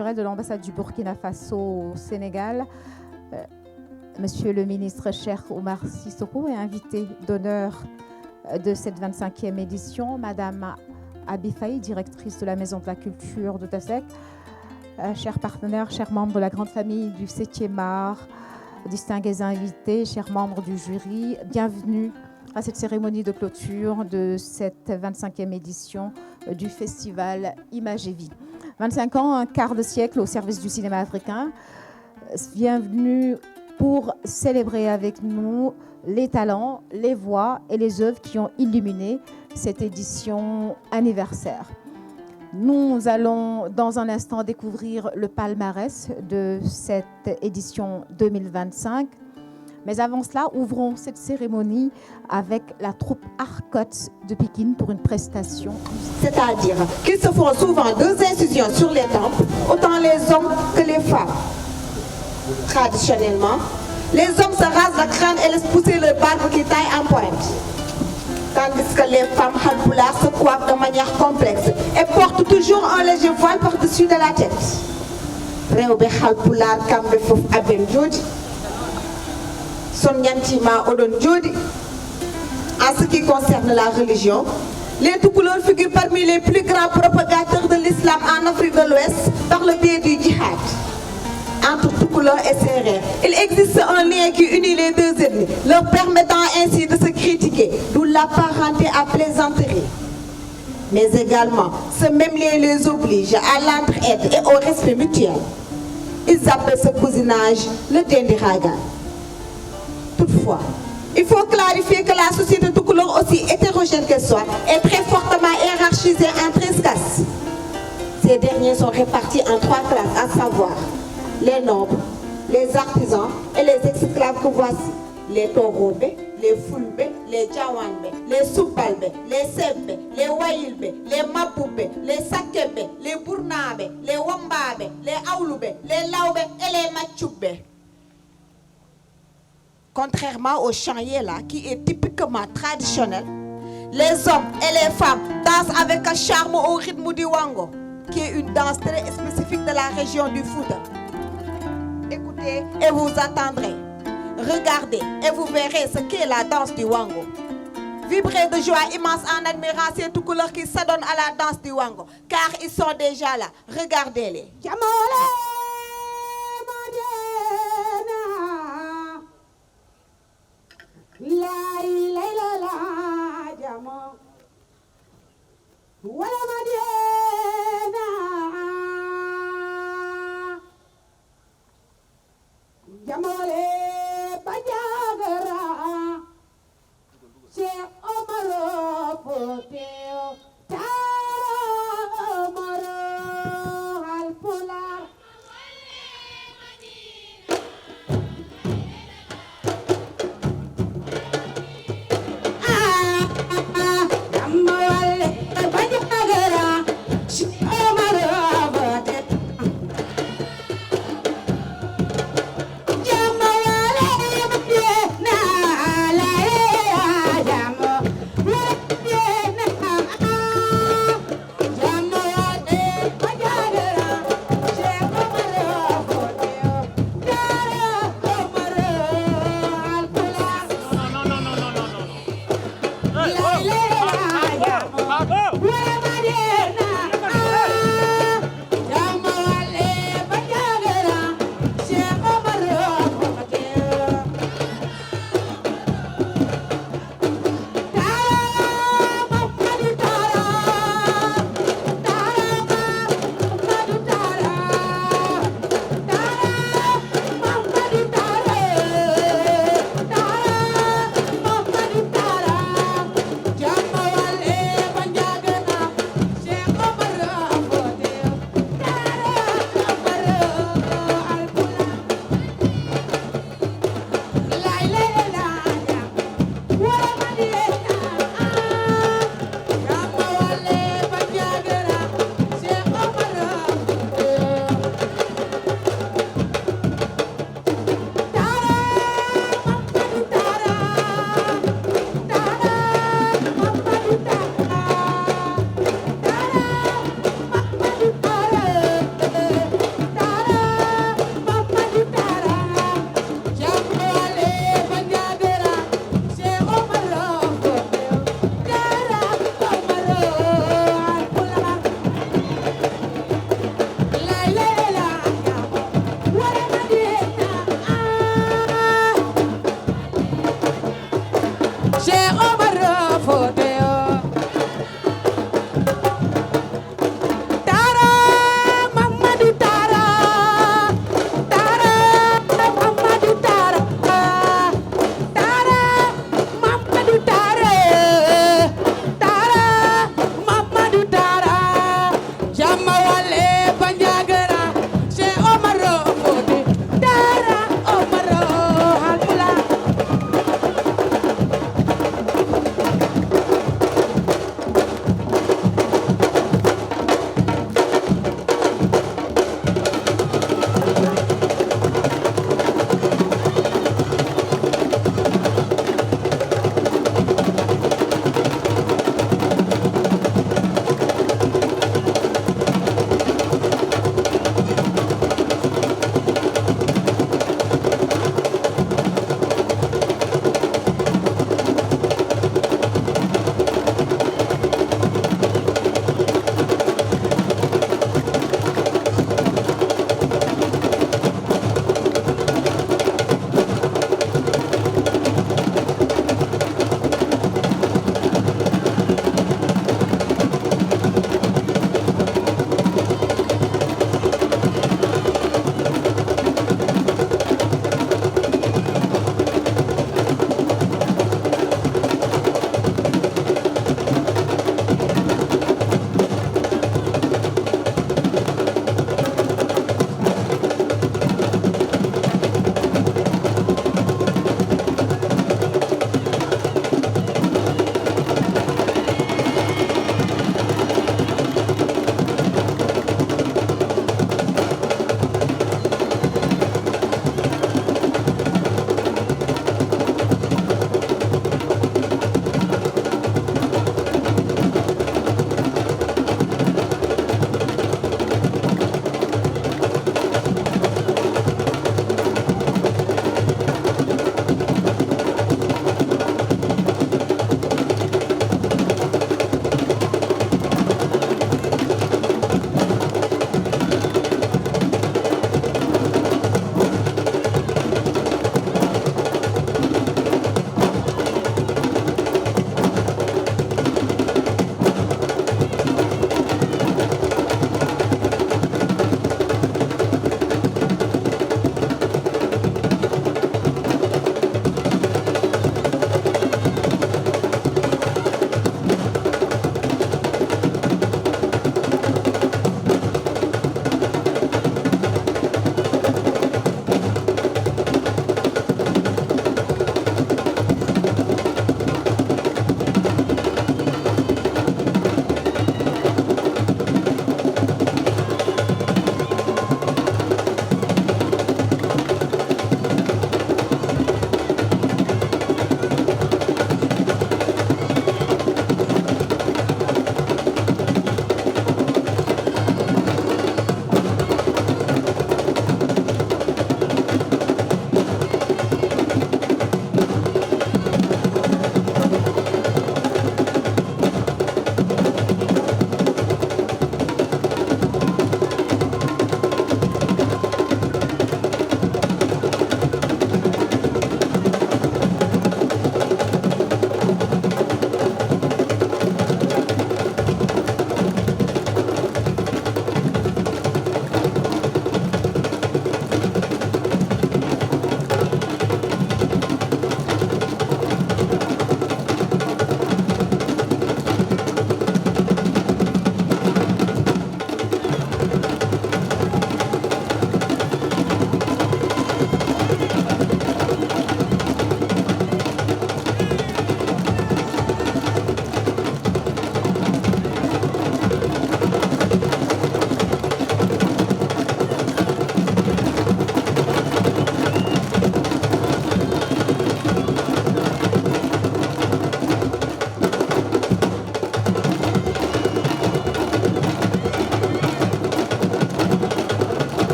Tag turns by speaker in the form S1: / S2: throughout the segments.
S1: culturelle de l'ambassade du Burkina Faso au Sénégal, Monsieur le ministre Cheikh Oumar Sissoko, est invité d'honneur de cette 25e édition, Madame Abi Faye, directrice de la Maison de la Culture de Tasek, chers partenaires, chers membres de la grande famille du 7e art, distingués invités, chers membres du jury, bienvenue à cette cérémonie de clôture de cette 25e édition du festival Images et Vie. 25 ans, un quart de siècle au service du cinéma africain. Bienvenue pour célébrer avec nous les talents, les voix et les œuvres qui ont illuminé cette édition anniversaire. Nous allons dans un instant découvrir le palmarès de cette édition 2025. Mais avant cela, ouvrons cette cérémonie avec la troupe Arcots de Pikine pour une prestation.
S2: C'est-à-dire qu'ils se font souvent 2 incisions sur les tempes, autant les hommes que les femmes. Traditionnellement, les hommes se rasent la crâne et laissent pousser le barbe qui taille en pointe. Tandis que les femmes halpulaar se coiffent de manière complexe et portent toujours un léger voile par-dessus de la tête. Rewbe halpulaar kambe fof aben jodi. Son yantima odon jodi. En ce qui concerne la religion, les Toucouleurs figurent parmi les plus grands propagateurs de l'islam en Afrique de l'Ouest par le biais du djihad. Entre Toucouleurs et Sérères, il existe un lien qui unit les 2 ethnies, leur permettant ainsi de se critiquer, d'où la parenté à plaisanterie. Mais également, ce même lien les oblige à l'entraide et au respect mutuel. Ils appellent ce cousinage le Dendiraga. Toutefois, il faut clarifier que la société Toucouleur, aussi hétérogène qu'elle soit, est très fortement hiérarchisée en 13 classes. Ces derniers sont répartis en 3 classes, à savoir les nobles, les artisans et les esclaves que voici. Les Torobe, les Fulbe, les Djawanbe, les Soubalbe, les Sebbe, les Wailbe, les Maboube, les Sakebe, les Bournabe, les Wambabe, les Aoulube, les Laube et les Machoube. Contrairement au chanyela qui est typiquement traditionnel, les hommes et les femmes dansent avec un charme au rythme du Wango, qui est une danse très spécifique de la région du Fouta. Écoutez et vous entendrez. Regardez et vous verrez ce qu'est la danse du Wango. Vibrez de joie immense en admirant ces Toucouleurs qui s'adonnent à la danse du Wango, car ils sont déjà là. Regardez-les. La la la jamo wala madiena jamole bajagara Cheikh Omar Poteo Tara Omar Halpulaar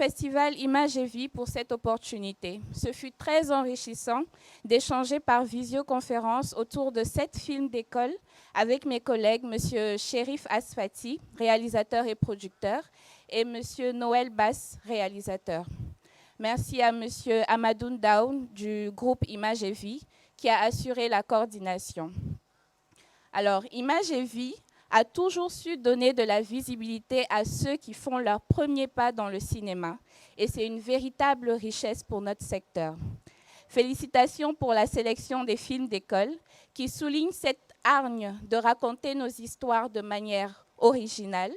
S3: Festival Images et Vie pour cette opportunité. Ce fut très enrichissant d'échanger par visioconférence autour de 7 films d'école avec mes collègues, M. Chérif Asfati, réalisateur et producteur, et M. Noël Bass, réalisateur. Merci à M. Amadou Daoun du groupe Images et Vie qui a assuré la coordination. Alors, Images et Vie a toujours su donner de la visibilité à ceux qui font leur premier pas dans le cinéma. Et c'est une véritable richesse pour notre secteur. Félicitations pour la sélection des films d'école qui souligne cette hargne de raconter nos histoires de manière originale,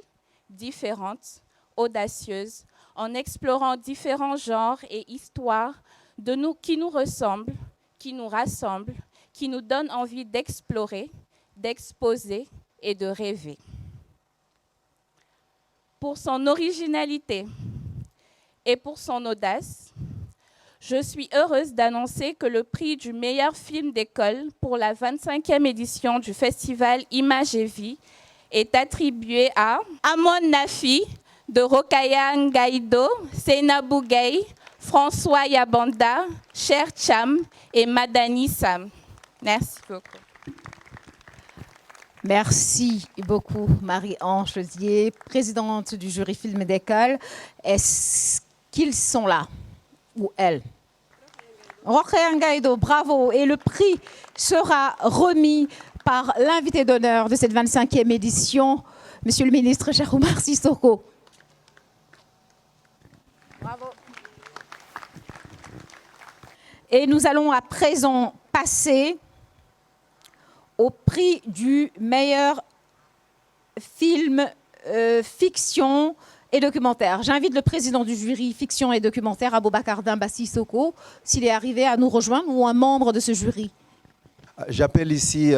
S3: différente, audacieuse, en explorant différents genres et histoires qui nous ressemblent, qui nous rassemblent, qui nous donnent envie d'explorer, d'exposer et de rêver. Pour son originalité et pour son audace, je suis heureuse d'annoncer que le prix du meilleur film d'école pour la 25e édition du festival Images et Vie est attribué à Amon Nafi de Rokaya Ngaïdo, Seynabou Gaye, François Yabanda, Cher Cham et Madani Sam. Merci beaucoup.
S1: Merci beaucoup, Marie-Ange Ledier, présidente du jury film d'école. Est-ce qu'ils sont là? Ou elles? Rokaya Ngaïdo, bravo. Et le prix sera remis par l'invité d'honneur de cette 25e édition, Monsieur le ministre Cheikh Oumar Sissoko. Bravo. Et nous allons à présent passer au prix du meilleur film fiction et documentaire. J'invite le président du jury fiction et documentaire, Aboubacar Demba Sissoko, s'il est arrivé à nous rejoindre, ou un membre de ce jury.
S4: J'appelle ici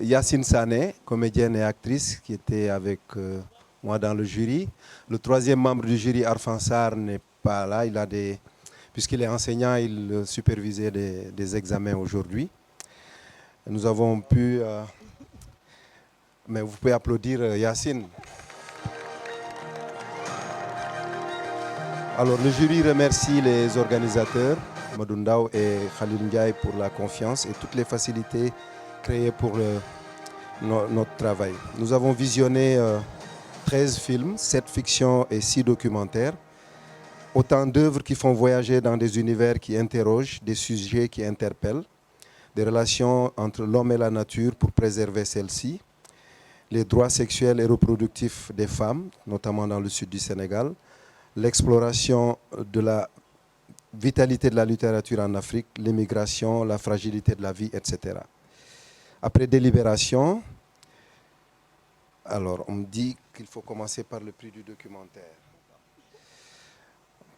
S4: Yacine Sané, comédienne et actrice, qui était avec moi dans le jury. Le troisième membre du jury, Arfan Sarr, n'est pas là. Puisqu'il est enseignant, il supervisait des examens aujourd'hui. Nous avons pu... mais vous pouvez applaudir Yacine. Alors, le jury remercie les organisateurs, Amadou Ndao et Khalil Ndiaye, pour la confiance et toutes les facilités créées pour notre travail. Nous avons visionné 13 films, 7 fictions et 6 documentaires. Autant d'œuvres qui font voyager dans des univers qui interrogent, des sujets qui interpellent, des relations entre l'homme et la nature pour préserver celle-ci, les droits sexuels et reproductifs des femmes, notamment dans le sud du Sénégal, l'exploration de la vitalité de la littérature en Afrique, l'immigration, la fragilité de la vie, etc. Après délibération, alors on me dit qu'il faut commencer par le prix du documentaire.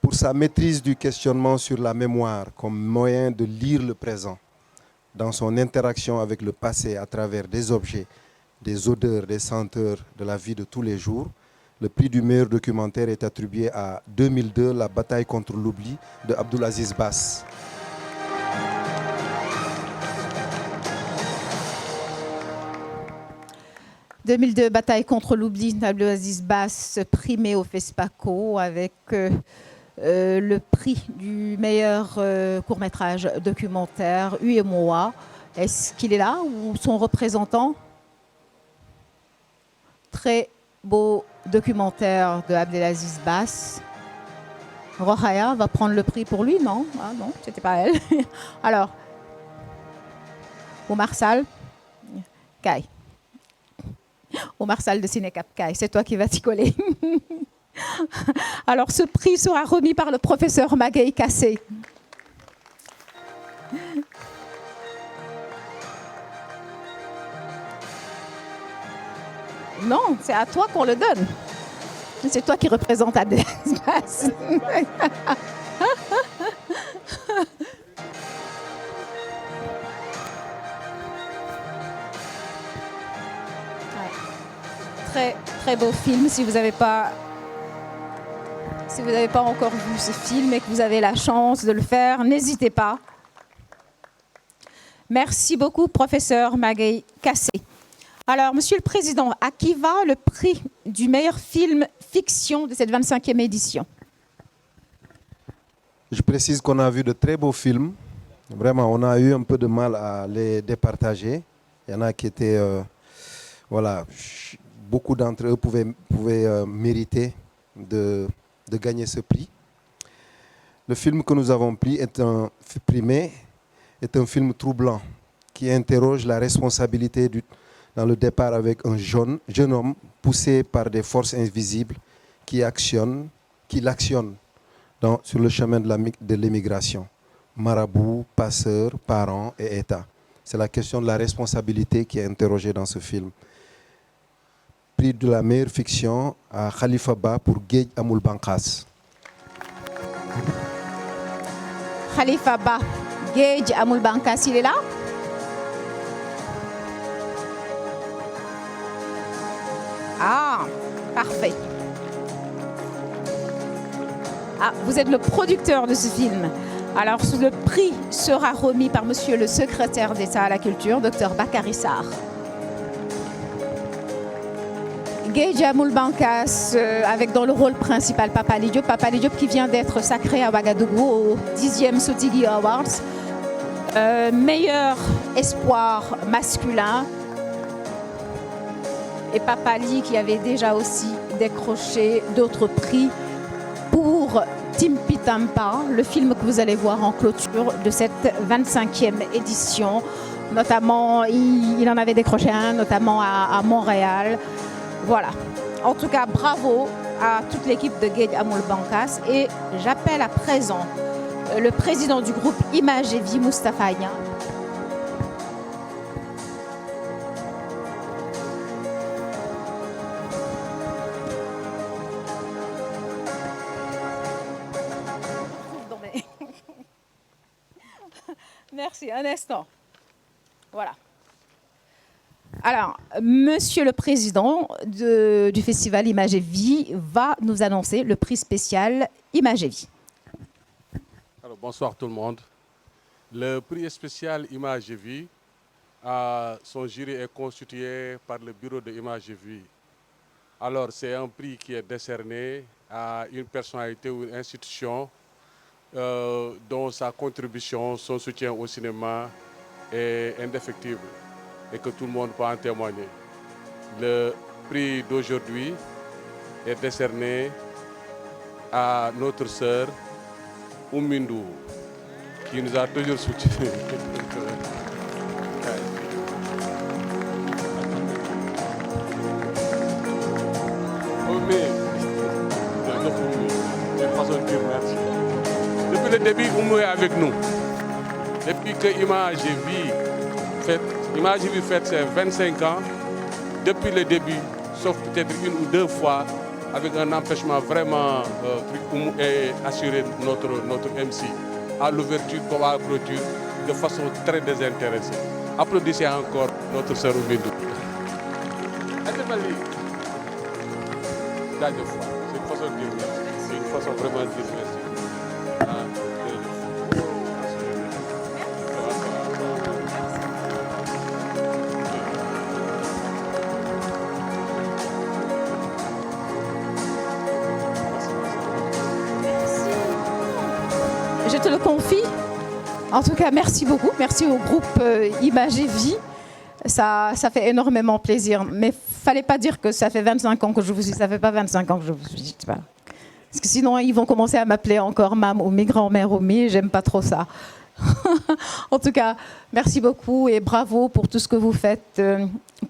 S4: Pour sa maîtrise du questionnement sur la mémoire comme moyen de lire le présent, dans son interaction avec le passé à travers des objets, des odeurs, des senteurs de la vie de tous les jours, le prix du meilleur documentaire est attribué à 2002, La bataille contre l'oubli de Abdoulaziz Bass.
S1: « 2002, Bataille contre l'oubli d'Abdoulaziz Bass, primé au FESPACO avec le prix du meilleur court-métrage documentaire, UMOA. Est-ce qu'il est là ou son représentant? Très beau documentaire de Abdelaziz Bass. Rohaya va prendre le prix pour lui, non? Ah non, c'était pas elle. Alors, Omar Sall, Kai. Omar Sall de Cinecap Kai, c'est toi qui vas t'y coller. Alors, ce prix sera remis par le professeur Magaï Kassé. Non, c'est à toi qu'on le donne. C'est toi qui représente Abdelaziz Bass. Très, très beau film. Si vous n'avez pas encore vu ce film et que vous avez la chance de le faire, n'hésitez pas. Merci beaucoup, professeur Magaï Kassé. Alors, Monsieur le Président, à qui va le prix du meilleur film fiction de cette 25e édition?
S4: Je précise qu'on a vu de très beaux films. Vraiment, on a eu un peu de mal à les départager. Il y en a qui étaient... voilà, beaucoup d'entre eux pouvaient mériter de gagner ce prix. Le film que nous avons primé est un film troublant qui interroge la responsabilité dans le départ avec un jeune homme poussé par des forces invisibles qui l'actionnent sur le chemin de l'immigration. Marabouts, passeurs, parents et État. C'est la question de la responsabilité qui est interrogée dans ce film. Prix de la meilleure fiction à Khalifa Ba pour Géej Amul Banqaas.
S1: Khalifa Ba, Géej Amul Banqaas, il est là? Ah, parfait. Ah, vous êtes le producteur de ce film. Alors, le prix sera remis par Monsieur le secrétaire d'État à la Culture, Dr Bakary Sarr. Géej Amul Banqaas, avec dans le rôle principal Papa Ali Diop qui vient d'être sacré à Ouagadougou au 10e Sotigi Awards. Meilleur espoir masculin. Et Papa Ali qui avait déjà aussi décroché d'autres prix pour Timpi Tampa, le film que vous allez voir en clôture de cette 25e édition. Notamment, il en avait décroché un, notamment à Montréal. Voilà. En tout cas, bravo à toute l'équipe de Géej Amul Banqaas. Et j'appelle à présent le président du groupe Image et Vie, Moustapha Niang. Merci, un instant. Voilà. Alors, Monsieur le Président du Festival Image et Vie va nous annoncer le prix spécial Image et Vie.
S5: Alors, bonsoir tout le monde. Le prix spécial Image et Vie, son jury est constitué par le bureau de Image et Vie. Alors, c'est un prix qui est décerné à une personnalité ou une institution dont sa contribution, son soutien au cinéma est indéfectible et que tout le monde peut en témoigner. Le prix d'aujourd'hui est décerné à notre sœur Oumindu, qui nous a toujours soutenus. Depuis le début, Oumou est avec nous. Depuis que Image et Vie fête ses 25 ans, depuis le début, sauf peut-être une ou deux fois, avec un empêchement vraiment, Oumou est assuré notre MC, à l'ouverture comme à la clôture, de façon très désintéressée. Applaudissez encore notre sœur Oumindou. C'est une façon de dire merci. C'est une façon vraiment de dire merci.
S1: Je te le confie. En tout cas, merci beaucoup. Merci au groupe Image et Vie. Ça fait énormément plaisir. Mais fallait pas dire que ça fait 25 ans que je vous suis. Ça fait pas 25 ans que je vous suis. Parce que sinon, ils vont commencer à m'appeler encore Mam ou mi grand-mère ou mi. J'aime pas trop ça. En tout cas, merci beaucoup et bravo pour tout ce que vous faites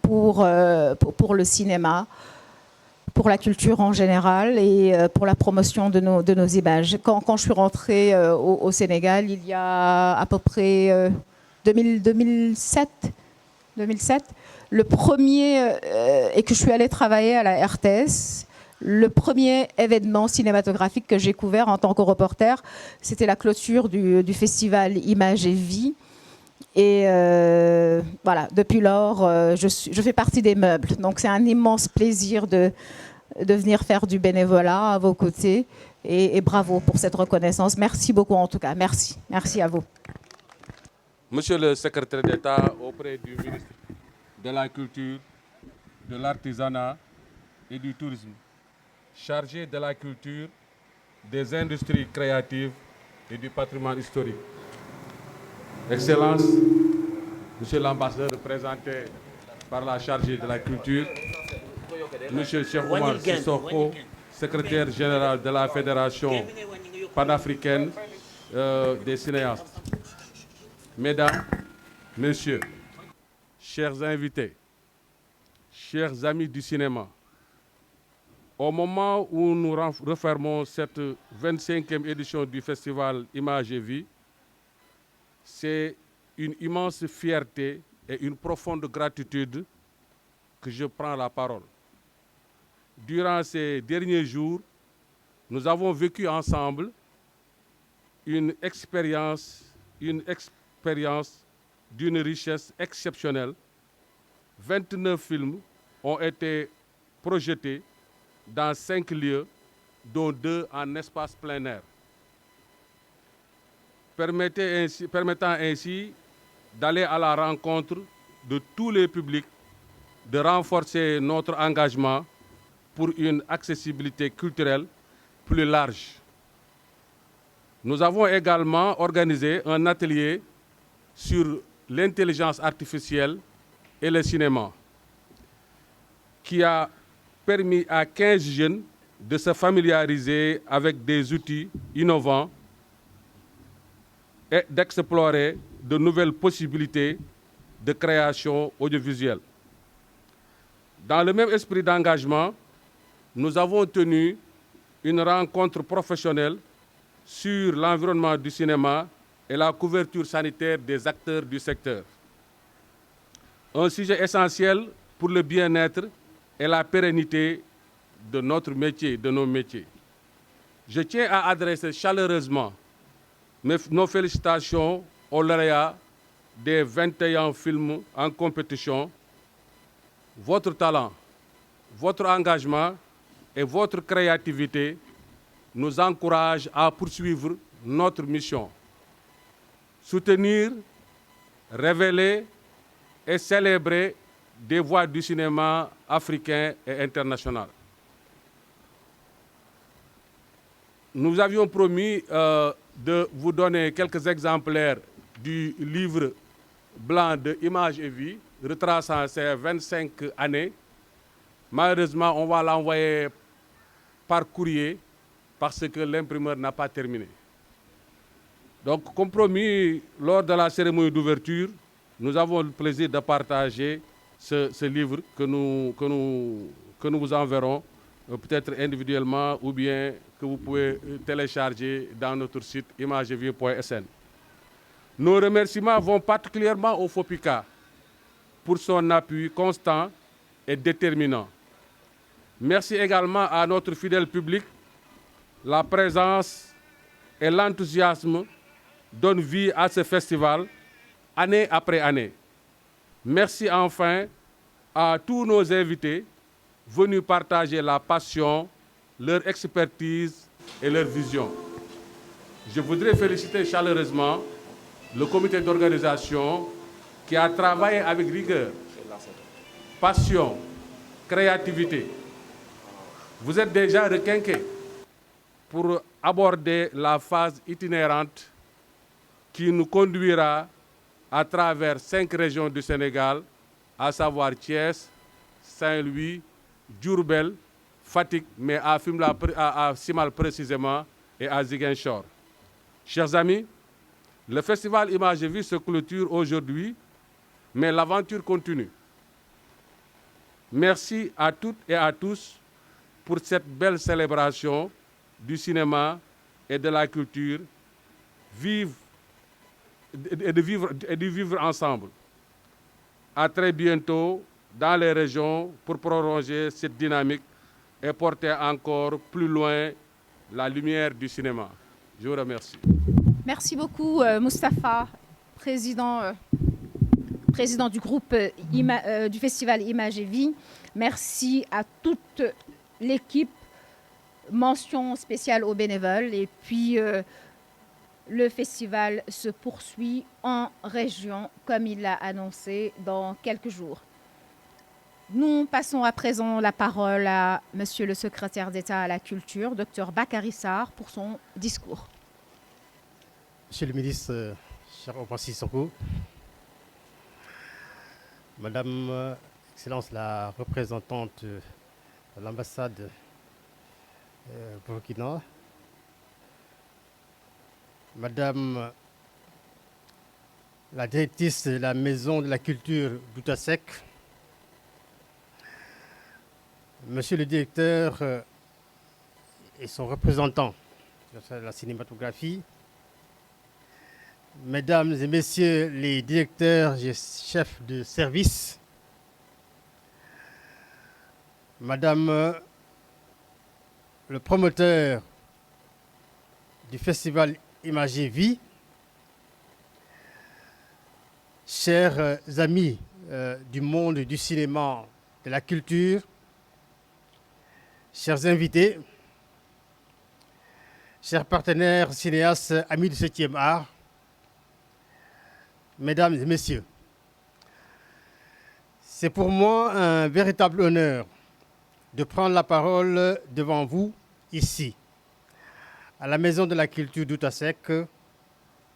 S1: pour le cinéma, pour la culture en général et pour la promotion de nos images. Quand je suis rentrée au Sénégal, il y a à peu près 2007, le premier, et que je suis allée travailler à la RTS, le premier événement cinématographique que j'ai couvert en tant que reporter, c'était la clôture du festival Image et Vie. Et voilà, depuis lors, je fais partie des meubles. Donc c'est un immense plaisir de venir faire du bénévolat à vos côtés. Et bravo pour cette reconnaissance. Merci beaucoup en tout cas. Merci. Merci à vous.
S5: Monsieur le secrétaire d'État auprès du ministre de la Culture, de l'Artisanat et du Tourisme, chargé de la culture, des industries créatives et du patrimoine historique. Excellences, Monsieur l'ambassadeur représenté par la chargée de la culture, Monsieur Cheikh Oumar Sissoko, secrétaire général de la Fédération panafricaine des cinéastes. Mesdames, Messieurs, chers invités, chers amis du cinéma, au moment où nous refermons cette 25e édition du festival Images et Vie, c'est une immense fierté et une profonde gratitude que je prends la parole. Durant ces derniers jours, nous avons vécu ensemble une expérience d'une richesse exceptionnelle. 29 films ont été projetés dans 5 lieux, dont 2 en espace plein air, permettant ainsi d'aller à la rencontre de tous les publics, de renforcer notre engagement pour une accessibilité culturelle plus large. Nous avons également organisé un atelier sur l'intelligence artificielle et le cinéma, qui a permis à 15 jeunes de se familiariser avec des outils innovants et d'explorer de nouvelles possibilités de création audiovisuelle. Dans le même esprit d'engagement, nous avons tenu une rencontre professionnelle sur l'environnement du cinéma et la couverture sanitaire des acteurs du secteur. Un sujet essentiel pour le bien-être et la pérennité de notre métier, de nos métiers. Je tiens à adresser chaleureusement nos félicitations aux lauréats des 21 films en compétition. Votre talent, votre engagement et votre créativité nous encouragent à poursuivre notre mission. Soutenir, révéler et célébrer des voix du cinéma africain et international. Nous avions promis de vous donner quelques exemplaires du livre blanc de Images et Vie, retraçant ces 25 années. Malheureusement, on va l'envoyer par courrier parce que l'imprimeur n'a pas terminé. Donc, comme promis, lors de la cérémonie d'ouverture, nous avons le plaisir de partager ce livre que nous vous enverrons, peut-être individuellement ou bien que vous pouvez télécharger dans notre site imagesvie.sn. Nos remerciements vont particulièrement au FOPICA pour son appui constant et déterminant. Merci également à notre fidèle public. La présence et l'enthousiasme donnent vie à ce festival année après année. Merci enfin à tous nos invités venus partager la passion, leur expertise et leur vision. Je voudrais féliciter chaleureusement le comité d'organisation qui a travaillé avec rigueur, passion, créativité. Vous êtes déjà requinqués pour aborder la phase itinérante qui nous conduira à travers 5 régions du Sénégal, à savoir Thiès, Saint-Louis, Diourbel, Fatick, mais à Simal précisément, et à Ziguinchor. Chers amis, le festival Images et Vie se clôture aujourd'hui, mais l'aventure continue. Merci à toutes et à tous pour cette belle célébration du cinéma et de la culture. Vive et de vivre ensemble. À très bientôt dans les régions pour prolonger cette dynamique et porter encore plus loin la lumière du cinéma. Je vous remercie.
S1: Merci beaucoup, Moustapha, président du groupe du Festival Images et Vie. Merci à toute l'équipe. Mention spéciale aux bénévoles. Et puis, le festival se poursuit en région, comme il l'a annoncé, dans quelques jours. Nous passons à présent la parole à Monsieur le secrétaire d'État à la Culture, Dr Bakary Sarr, pour son discours.
S6: Monsieur le ministre, cher Omar Sissoko, Madame Excellence la représentante de l'ambassade Burkina, Madame la directrice de la Maison de la Culture d'Outasek, Monsieur le directeur et son représentant de la cinématographie, Mesdames et Messieurs les directeurs et chefs de service, Madame le promoteur du festival Imagé Vie, chers amis du monde du cinéma, de la culture, chers invités, chers partenaires cinéastes, amis du 7e art, Mesdames et Messieurs, c'est pour moi un véritable honneur de prendre la parole devant vous, ici, à la Maison de la Culture d'Outasek,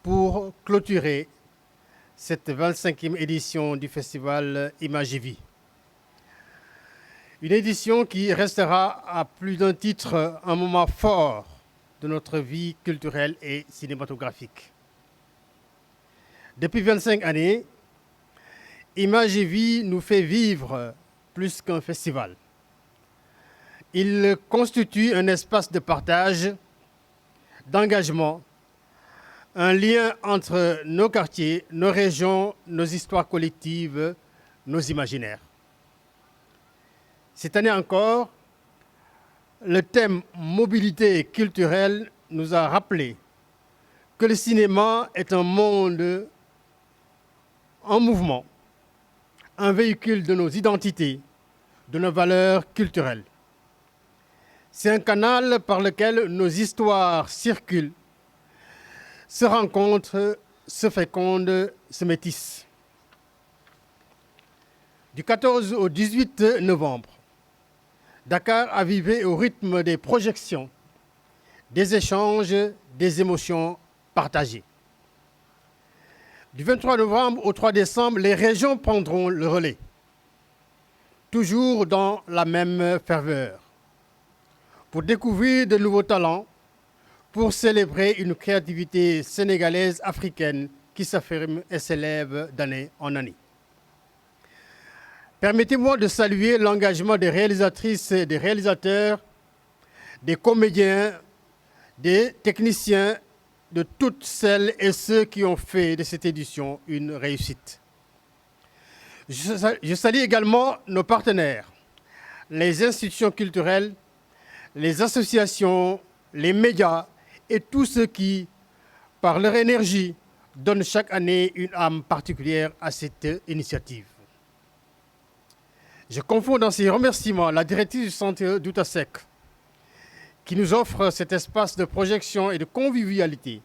S6: pour clôturer cette 25e édition du festival Image et Vie. Une édition qui restera à plus d'un titre un moment fort de notre vie culturelle et cinématographique. Depuis 25 années, Image et Vie nous fait vivre plus qu'un festival. Il constitue un espace de partage, d'engagement, un lien entre nos quartiers, nos régions, nos histoires collectives, nos imaginaires. Cette année encore, le thème mobilité culturelle nous a rappelé que le cinéma est un monde en mouvement, un véhicule de nos identités, de nos valeurs culturelles. C'est un canal par lequel nos histoires circulent, se rencontrent, se fécondent, se métissent. Du 14 au 18 novembre, Dakar a vivé au rythme des projections, des échanges, des émotions partagées. Du 23 novembre au 3 décembre, les régions prendront le relais, toujours dans la même ferveur, pour découvrir de nouveaux talents, pour célébrer une créativité sénégalaise africaine qui s'affirme et s'élève d'année en année. Permettez-moi de saluer l'engagement des réalisatrices et des réalisateurs, des comédiens, des techniciens, de toutes celles et ceux qui ont fait de cette édition une réussite. Je salue également nos partenaires, les institutions culturelles, les associations, les médias et tous ceux qui, par leur énergie, donnent chaque année une âme particulière à cette initiative. Je confonds dans ces remerciements la directrice du centre d'Outasek, qui nous offre cet espace de projection et de convivialité,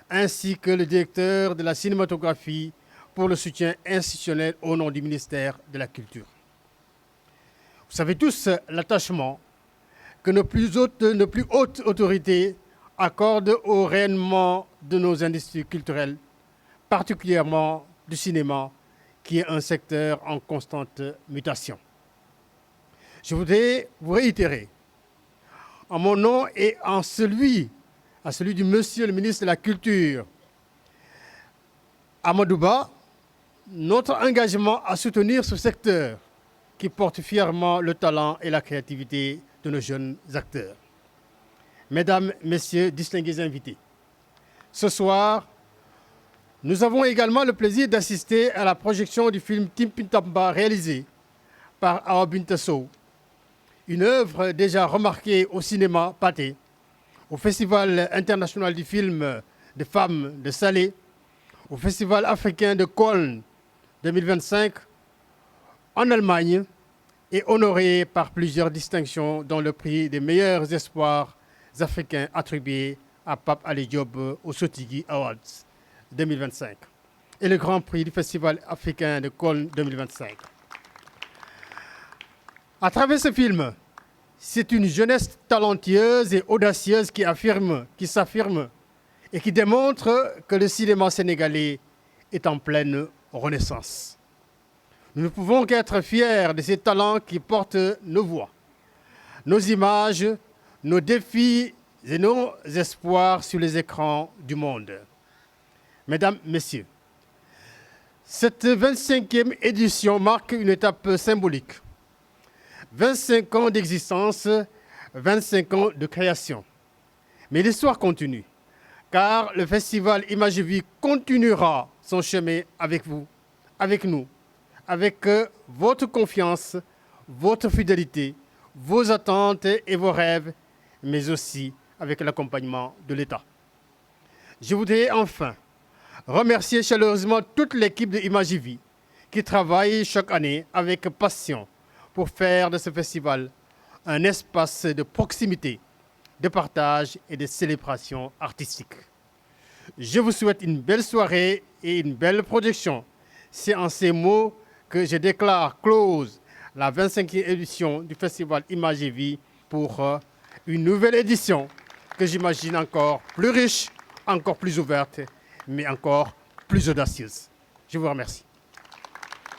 S6: ainsi que le directeur de la cinématographie pour le soutien institutionnel au nom du ministère de la Culture. Vous savez tous l'attachement que nos plus hautes autorités accordent au rayonnement de nos industries culturelles, particulièrement du cinéma, qui est un secteur en constante mutation. Je voudrais vous réitérer, en mon nom et à celui du Monsieur le ministre de la Culture, Amadou Ba, notre engagement à soutenir ce secteur qui porte fièrement le talent et la créativité de nos jeunes acteurs. Mesdames, Messieurs, distingués invités, ce soir, nous avons également le plaisir d'assister à la projection du film Timpintamba réalisé par Awa Binta Sow, une œuvre déjà remarquée au cinéma Pathé, au Festival international du film des femmes de Salé, au Festival africain de Cologne 2025, en Allemagne, et honorée par plusieurs distinctions, dont le prix des meilleurs espoirs africains attribué à Pape Ali Diop au Sotigui Awards 2025 et le Grand Prix du Festival africain de Cologne 2025. À travers ce film, c'est une jeunesse talentueuse et audacieuse qui s'affirme et qui démontre que le cinéma sénégalais est en pleine renaissance. Nous ne pouvons qu'être fiers de ces talents qui portent nos voix, nos images, nos défis et nos espoirs sur les écrans du monde. Mesdames, Messieurs, cette 25e édition marque une étape symbolique. 25 ans d'existence, 25 ans de création. Mais l'histoire continue, car le festival Image et Vie continuera son chemin avec vous, avec nous, avec votre confiance, votre fidélité, vos attentes et vos rêves, mais aussi avec l'accompagnement de l'État. Je voudrais enfin remercier chaleureusement toute l'équipe de Image et Vie qui travaille chaque année avec passion pour faire de ce festival un espace de proximité, de partage et de célébration artistique. Je vous souhaite une belle soirée et une belle projection. C'est en ces mots que je déclare close la 25e édition du festival Image et Vie pour une nouvelle édition que j'imagine encore plus riche, encore plus ouverte, mais encore plus audacieuse. Je vous remercie.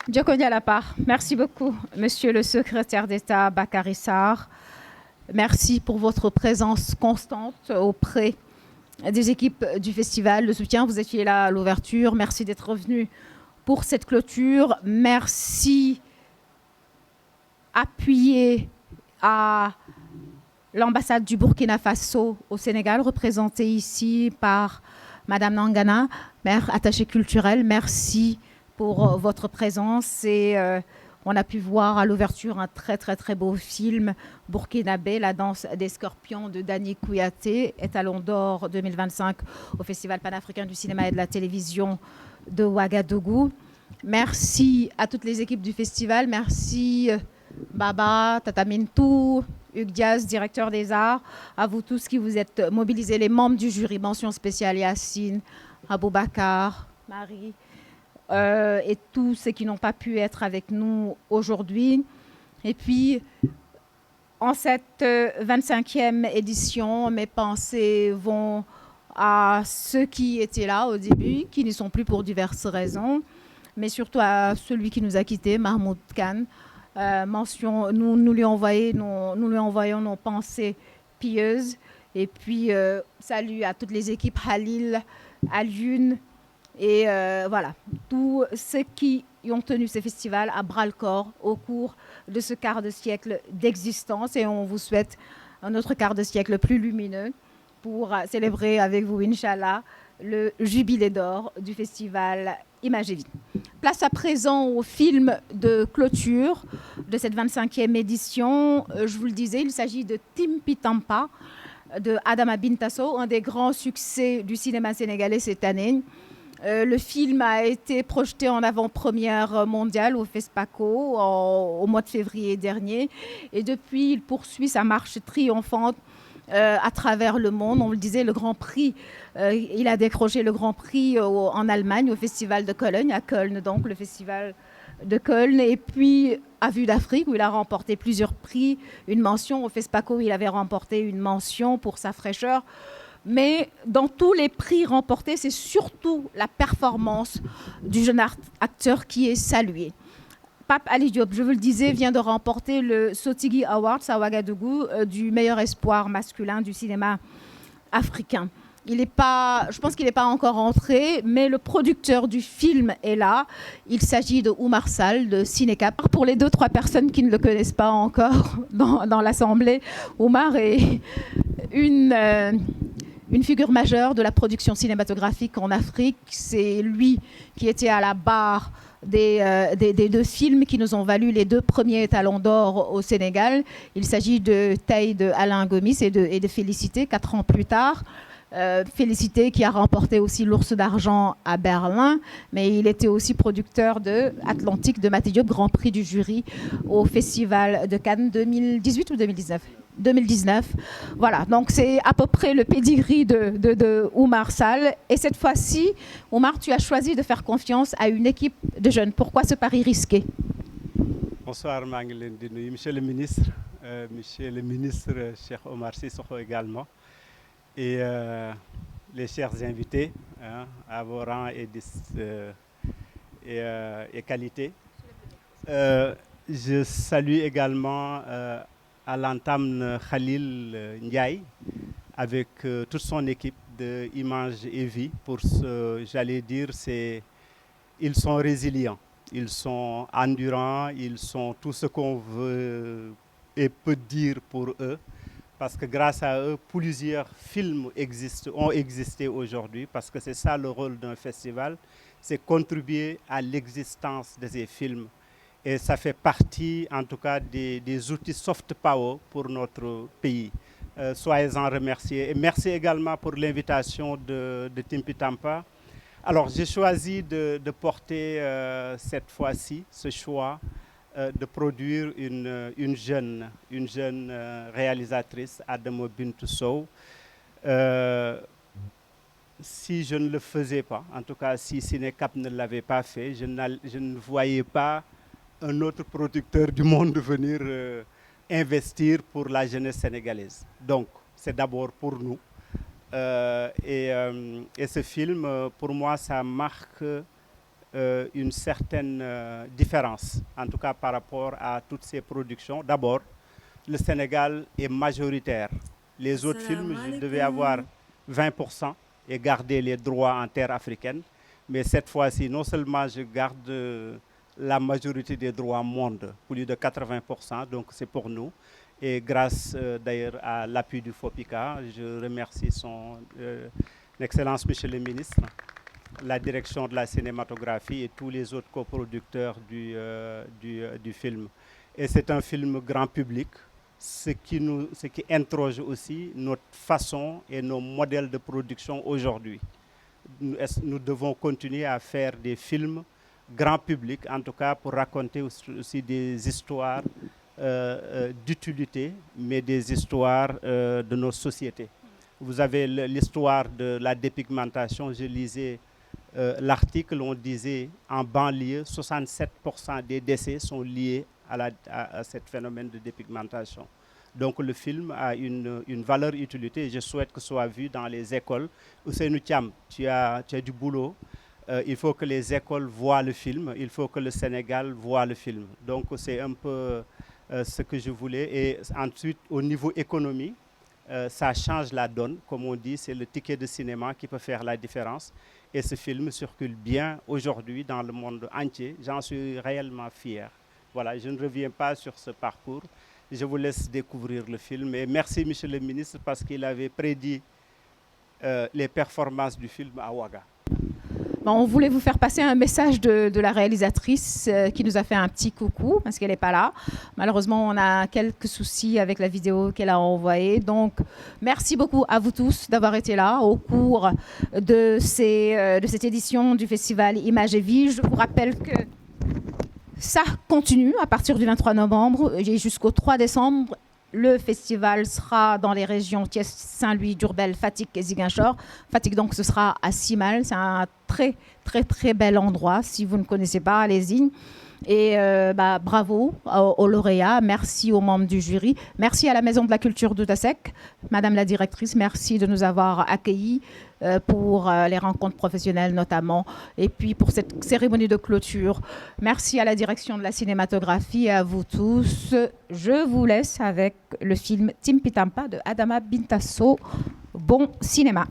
S1: Diokonia Lapar, merci beaucoup, Monsieur le secrétaire d'État Bakary Sarr. Merci pour votre présence constante auprès des équipes du festival. Le soutien, vous étiez là à l'ouverture. Merci d'être revenu pour cette clôture. Merci appuyé à l'ambassade du Burkina Faso au Sénégal, représentée ici par Madame Nangana, maire attachée culturelle. Merci pour votre présence et on a pu voir à l'ouverture un très beau film burkinabé, La danse des scorpions de Dany Kouyaté, étalon d'or 2025 au Festival panafricain du cinéma et de la télévision de Ouagadougou. Merci à toutes les équipes du festival, merci Baba, Tata Mintou, Hugues Diaz, directeur des arts, à vous tous qui vous êtes mobilisés, les membres du jury, mention spéciale Yacine, Aboubacar, Marie, et tous ceux qui n'ont pas pu être avec nous aujourd'hui. Et puis, en cette 25e édition, mes pensées vont à ceux qui étaient là au début, qui n'y sont plus pour diverses raisons, mais surtout à celui qui nous a quittés, Mahmoud Khan. Nous lui envoyons nos pensées pieuses. Et puis, salut à toutes les équipes, Halil, Alioune, et voilà, tous ceux qui ont tenu ce festival à bras-le-corps au cours de ce quart de siècle d'existence. Et on vous souhaite un autre quart de siècle plus lumineux pour célébrer avec vous, Inch'Allah, le jubilé d'or du festival Image et Vie. Place à présent au film de clôture de cette 25e édition. Je vous le disais, il s'agit de Timpi Tampa de Adama Bintasso, un des grands succès du cinéma sénégalais cette année. Le film a été projeté en avant-première mondiale au FESPACO au mois de février dernier. Et depuis, il poursuit sa marche triomphante à travers le monde. On le disait, le Grand Prix, il a décroché le Grand Prix en Allemagne, au Festival de Cologne, à Köln, donc le Festival de Köln. Et puis, à Vue d'Afrique, où il a remporté plusieurs prix, une mention. Au FESPACO, il avait remporté une mention pour sa fraîcheur. Mais dans tous les prix remportés, c'est surtout la performance du jeune acteur qui est saluée. Pape Ali Diop, je vous le disais, vient de remporter le Sotigui Awards à Ouagadougou du meilleur espoir masculin du cinéma africain. Je pense qu'il n'est pas encore entré, mais le producteur du film est là. Il s'agit de Oumar Sall de Cinécap. Pour les 2-3 personnes qui ne le connaissent pas encore dans l'Assemblée, Oumar est une figure majeure de la production cinématographique en Afrique. C'est lui qui était à la barre des 2 films qui nous ont valu les 2 premiers étalons d'or au Sénégal. Il s'agit de Taille de Alain Gomis et de Félicité, 4 ans plus tard. Félicité qui a remporté aussi l'Ours d'Argent à Berlin, mais il était aussi producteur de Atlantique de Maté Diop, Grand Prix du jury au Festival de Cannes 2018 ou 2019. Voilà, donc c'est à peu près le pedigree de Oumar Sall. Et cette fois-ci, Oumar, tu as choisi de faire confiance à une équipe de jeunes. Pourquoi ce pari risqué?
S7: Bonsoir, monsieur le ministre, Cheikh Omar Sissoko également. Et les chers invités, à vos rangs et qualités. Je salue également à l'entame Khalil Ndiaye avec toute son équipe de Images et Vie pour ce, j'allais dire, ils sont résilients, ils sont endurants, ils sont tout ce qu'on veut et peut dire pour eux. Parce que grâce à eux, plusieurs films ont existé aujourd'hui, parce que c'est ça le rôle d'un festival, c'est contribuer à l'existence de ces films. Et ça fait partie, en tout cas, des outils soft power pour notre pays. Soyez-en remerciés. Et merci également pour l'invitation de Timpi Tampa. Alors, j'ai choisi de porter cette fois-ci ce choix de produire une jeune réalisatrice, Adamo Bintou Sow. Si je ne le faisais pas, en tout cas si Cinecap ne l'avait pas fait, je ne voyais pas un autre producteur du monde venir investir pour la jeunesse sénégalaise. Donc, c'est d'abord pour nous. Et ce film, pour moi, ça marque une certaine différence, en tout cas par rapport à toutes ces productions. D'abord, le Sénégal est majoritaire. Les autres films, je devais avoir 20% et garder les droits en terre africaine. Mais cette fois-ci, non seulement je garde la majorité des droits monde, plus de 80%, donc c'est pour nous. Et grâce d'ailleurs à l'appui du FOPICA, je remercie son Excellence Monsieur le Ministre, la direction de la cinématographie et tous les autres coproducteurs du film. Et c'est un film grand public, ce qui interroge aussi notre façon et nos modèles de production aujourd'hui. Nous devons continuer à faire des films grand public, en tout cas pour raconter aussi des histoires d'utilité, mais des histoires de nos sociétés. Vous avez l'histoire de la dépigmentation, je lisais l'article, on disait en banlieue, 67% des décès sont liés à ce phénomène de dépigmentation. Donc le film a une valeur utilité et je souhaite que ce soit vu dans les écoles. Ousseynou Thiam, tu as du boulot. Il faut que les écoles voient le film, il faut que le Sénégal voit le film. Donc c'est un peu ce que je voulais. Et ensuite, au niveau économie, ça change la donne. Comme on dit, c'est le ticket de cinéma qui peut faire la différence. Et ce film circule bien aujourd'hui dans le monde entier. J'en suis réellement fier. Voilà, je ne reviens pas sur ce parcours. Je vous laisse découvrir le film. Et merci, Monsieur le Ministre, parce qu'il avait prédit les performances du film à Ouaga.
S1: Bon, on voulait vous faire passer un message de la réalisatrice qui nous a fait un petit coucou parce qu'elle n'est pas là. Malheureusement, on a quelques soucis avec la vidéo qu'elle a envoyée. Donc, merci beaucoup à vous tous d'avoir été là au cours de cette édition du festival Images et Vie. Je vous rappelle que ça continue à partir du 23 novembre et jusqu'au 3 décembre. Le festival sera dans les régions Thiès, Saint-Louis, Diourbel, Fatick et Ziguinchor. Fatick, donc, ce sera à Simal. C'est un très, très, très bel endroit. Si vous ne connaissez pas, allez-y. Et bravo aux lauréats. Merci aux membres du jury. Merci à la Maison de la Culture de Tasek. Madame la directrice, merci de nous avoir accueillis pour les rencontres professionnelles notamment. Et puis pour cette cérémonie de clôture. Merci à la direction de la cinématographie et à vous tous. Je vous laisse avec le film Timpi Tampa de Adama Bintou Sow. Bon cinéma.